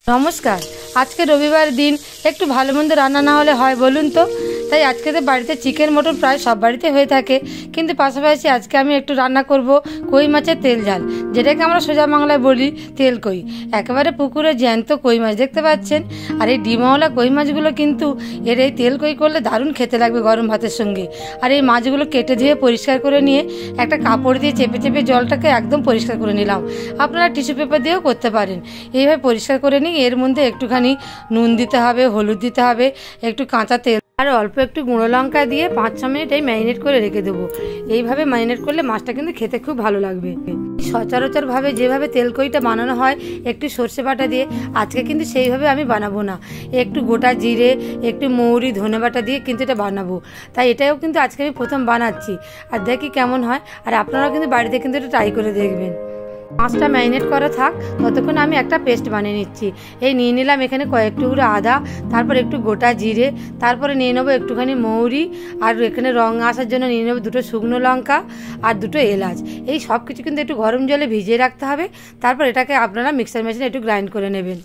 নমস্কার। আজকে রবিবার দিন একটু ভালো মন্দ রান্না না হলে হয় বলুন তো? তাই আজকে তো বাড়িতে চিকেন মটন প্রায় সব বাড়িতে হয়ে থাকে, কিন্তু পাশাপাশি আজকে আমি একটু রান্না করব কই মাছের তেল ঝাল, যেটাকে আমরা সোজা বাংলায় বলি তেল কই। একেবারে পুকুরে জ্যান্ত কই মাছ দেখতে পাচ্ছেন। আর এই ডিমওয়ালা কই মাছগুলো কিন্তু এই তেল কই করলে দারুণ খেতে লাগবে গরম ভাতের সঙ্গে। আর এই মাছগুলো কেটে ধুয়ে পরিষ্কার করে নিয়ে একটা কাপড় দিয়ে চেপে চেপে জলটাকে একদম পরিষ্কার করে নিলাম। আপনারা টিস্যু পেপার দিয়েও করতে পারেন। এইভাবে পরিষ্কার করে নিই। এর মধ্যে একটুখানি নুন দিতে হবে, হলুদ দিতে হবে, একটু কাঁচা তেল আর অল্প একটু গুঁড়ো লঙ্কা দিয়ে 5-6 মিনিট এই ম্যারিনেট করে রেখে দেবো। এইভাবে ম্যারিনেট করলে মাছটা কিন্তু খেতে খুব ভালো লাগবে। সচরাচরভাবে যেভাবে তেলকইটা বানানো হয় একটু সর্ষে বাটা দিয়ে, আজকে কিন্তু সেইভাবে আমি বানাবো না। একটু গোটা জিরে, একটু মৌরি, ধনে বাটা দিয়ে কিন্তু এটা বানাবো। তাই এটাও কিন্তু আজকে আমি প্রথম বানাচ্ছি, আর দেখি কেমন হয়। আর আপনারাও কিন্তু বাড়িতে কিন্তু এটা ট্রাই করে দেখবেন। মাছটা ম্যারিনেট করা থাক, ততক্ষণ আমি একটা পেস্ট বানিয়ে নিচ্ছি। এই নিয়ে নিলাম এখানে কয়েক টুকরো আদা, তারপর একটু গোটা জিরে, তারপরে নিয়ে নেবো একটুখানি মৌরি, আর এখানে রং আসার জন্য নিয়ে নেবো 2 শুকনো লঙ্কা আর 2 এলাচ। এই সব কিছু কিন্তু একটু গরম জলে ভিজিয়ে রাখতে হবে। তারপর এটাকে আপনারা মিক্সার মেশিনে একটু গ্রাইন্ড করে নেবেন।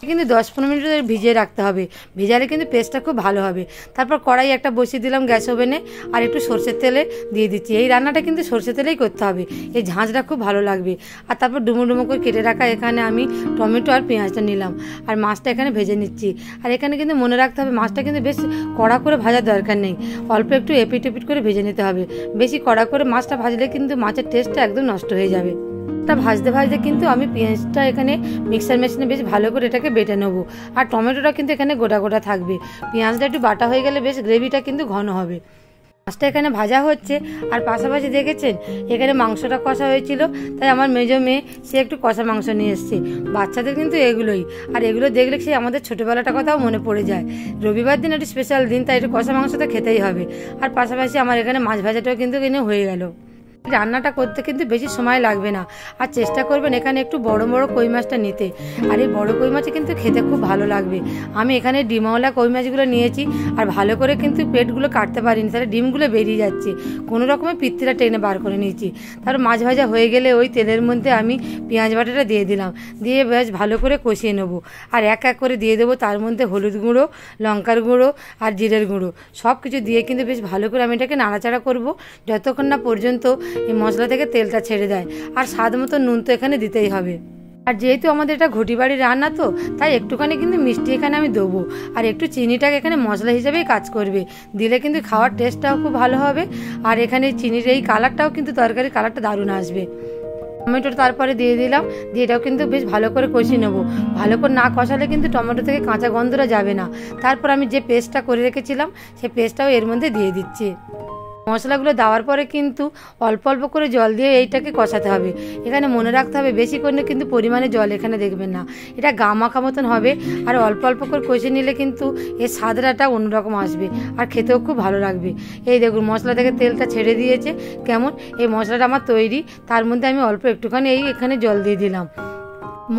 কিন্তু 10-15 মিনিট ভিজিয়ে রাখতে হবে, ভিজালে কিন্তু পেস্টটা খুব ভালো হবে। তারপর কড়াই একটা বসিয়ে দিলাম গ্যাস ওভেনে, আর একটু সর্ষের তেলে দিয়ে দিচ্ছি। এই রান্নাটা কিন্তু সর্ষের তেলেই করতে হবে, এই ঝাঁঝটা খুব ভালো লাগবে। আর তারপর ডুমো ডুমো করে কেটে রাখা এখানে আমি টমেটো আর পেঁয়াজটা নিলাম, আর মাছটা এখানে ভেজে নিচ্ছি। আর এখানে কিন্তু মনে রাখতে হবে মাছটা কিন্তু বেশ কড়া করে ভাজার দরকার নেই, অল্প একটু এপিট এপিট করে ভেজে নিতে হবে। বেশি কড়া করে মাছটা ভাজলে কিন্তু মাছের টেস্টটা একদম নষ্ট হয়ে যাবে। ভাজতে ভাজতে কিন্তু আমি পেঁয়াজটা এখানে মিক্সার মেশিনে বেশ ভালো করে এটাকে বেটে নেবো। আর টমেটোটা কিন্তু এখানে গোটা গোটা থাকবে। পেঁয়াজটা একটু বাটা হয়ে গেলে বেশ গ্রেভিটা কিন্তু ঘন হবে। মাছটা এখানে ভাজা হচ্ছে, আর পাশাপাশি দেখেছেন এখানে মাংসটা কষা হয়েছিল, তাই আমার মেজো মেয়ে সে একটু কষা মাংস নিয়ে এসছে। বাচ্চাদের কিন্তু এগুলোই, আর এগুলো দেখলে সে আমাদের ছোটোবেলাটা কথাও মনে পড়ে যায়। রবিবার দিন একটু স্পেশাল দিন, তাই একটু কষা মাংস তো খেতেই হবে। আর পাশাপাশি আমার এখানে মাছ ভাজাটাও কিন্তু এখানে হয়ে গেল। রান্নাটা করতে কিন্তু বেশি সময় লাগবে না। আর চেষ্টা করবেন এখানে একটু বড় বড় কই মাছটা নিতে, আর এই বড় কই মাছ কিন্তু খেতে খুব ভালো লাগবে। আমি এখানে ডিমওয়ালা কই মাছগুলো নিয়েছি, আর ভালো করে কিন্তু পেটগুলো কাটতে পারিনি, তাহলে ডিমগুলো বেরিয়ে যাচ্ছে। কোনো রকমের পিত্তিটা টেনে বার করে নিয়েছি। তারপর মাছ ভাজা হয়ে গেলে ওই তেলের মধ্যে আমি পেঁয়াজ বাটাটা দিয়ে দিলাম, দিয়ে বেশ ভালো করে কষিয়ে নেবো। আর এক এক করে দিয়ে দেবো তার মধ্যে হলুদ গুঁড়ো, লঙ্কার গুঁড়ো আর জিরের গুঁড়ো, সব কিছু দিয়ে কিন্তু বেশ ভালো করে আমি এটাকে নাড়াচাড়া করবো যতক্ষণ না পর্যন্ত এই মশলা থেকে তেলটা ছেড়ে দেয়। আর স্বাদ মতো নুন তো এখানে দিতেই হবে। আর যেহেতু আমাদের এটা ঘটি বাড়ির রান্না, তো তাই একটুখানি কিন্তু মিষ্টি এখানে আমি দেবো। আর একটু চিনিটাকে এখানে মশলা হিসেবেই কাজ করবে, দিলে কিন্তু খাওয়ার টেস্টটাও খুব ভালো হবে। আর এখানে চিনির এই কালারটাও কিন্তু তরকারির কালারটা দারুণ আসবে। টমেটোটা তারপরে দিয়ে দিলাম, দিয়ে এটাও কিন্তু বেশ ভালো করে কষিয়ে নেবো। ভালো করে না কষালে কিন্তু টমেটো থেকে কাঁচা গন্ধটা যাবে না। তারপর আমি যে পেস্টটা করে রেখেছিলাম সেই পেস্টটাও এর মধ্যে দিয়ে দিচ্ছি। মশলাগুলো দেওয়ার পরে কিন্তু অল্প অল্প করে জল দিয়ে এইটাকে কষাতে হবে। এখানে মনে রাখতে হবে বেশি করে কিন্তু পরিমাণে জল এখানে দেখবেন না, এটা গা মাখা মতন হবে। আর অল্প অল্প করে কষে নিলে কিন্তু এর স্বাদটা অন্যরকম আসবে, আর খেতেও খুব ভালো লাগবে। এই দেখুন মশলা থেকে তেলটা ছেড়ে দিয়েছে কেমন। এই মশলাটা আমার তৈরি, তার মধ্যে আমি অল্প একটুখানি এখানে জল দিয়ে দিলাম।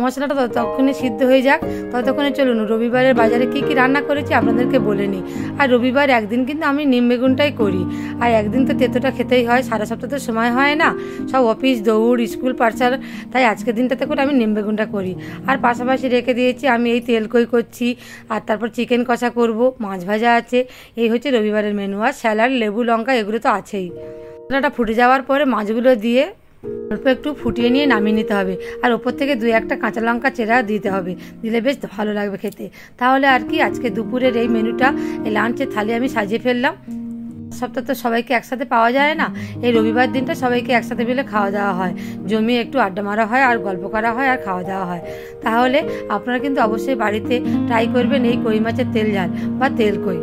মশলাটা ততক্ষণে সিদ্ধ হয়ে যাক, ততক্ষণে চলুন রবিবারের বাজারে কি কি রান্না করেছি আপনাদেরকে বলে নিই। আর রবিবার একদিন কিন্তু আমি নিম বেগুনটাই করি, আর একদিন তো তেতোটা খেতেই হয়, সারা সপ্তাহ তো সময় হয় না, সব অফিস দৌড় স্কুল পাঠশালা, তাই আজকের দিনটাতে করে আমি নিম বেগুনটা করি। আর পাশাপাশি রেখে দিয়েছি আমি এই তেল কই করছি, আর তারপর চিকেন কষা করব, মাছ ভাজা আছে। এই হচ্ছে রবিবারের মেনু। আর স্যালাড, লেবু, লঙ্কা এগুলো তো আছেই। মশলাটা ফুটে যাওয়ার পরে মাছগুলো দিয়ে অল্প একটু ফুটিয়ে নিয়ে নামিয়ে নিতে হবে। আর ওপর থেকে 2-1টা কাঁচা লঙ্কা চেরা দিতে হবে, দিলে বেশ ভালো লাগবে খেতে। তাহলে আর কি আজকে দুপুরের এই মেনুটা, এই লাঞ্চের থালি আমি সাজিয়ে ফেললাম। সপ্তাহ তো সবাইকে একসাথে পাওয়া যায় না, এই রবিবার দিনটা সবাইকে একসাথে মিলে খাওয়া দাওয়া হয়, জমিয়ে একটু আড্ডা মারা হয়, আর গল্প করা হয়, আর খাওয়া দাওয়া হয়। তাহলে আপনারা কিন্তু অবশ্যই বাড়িতে ট্রাই করবেন এই কই মাছের তেল ঝাল বা তেল কই।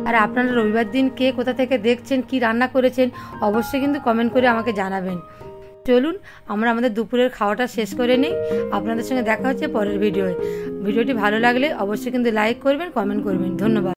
আর আপনারা রবিবার দিন কে কোথা থেকে দেখছেন, কি রান্না করেছেন, অবশ্যই কিন্তু কমেন্ট করে আমাকে জানাবেন। চলুন আমরা আমাদের দুপুরের খাওয়াটা শেষ করে নিই। আপনাদের সঙ্গে দেখা হচ্ছে পরের ভিডিওটি ভালো লাগলে অবশ্যই কিন্তু লাইক করবেন, কমেন্ট করবেন। ধন্যবাদ।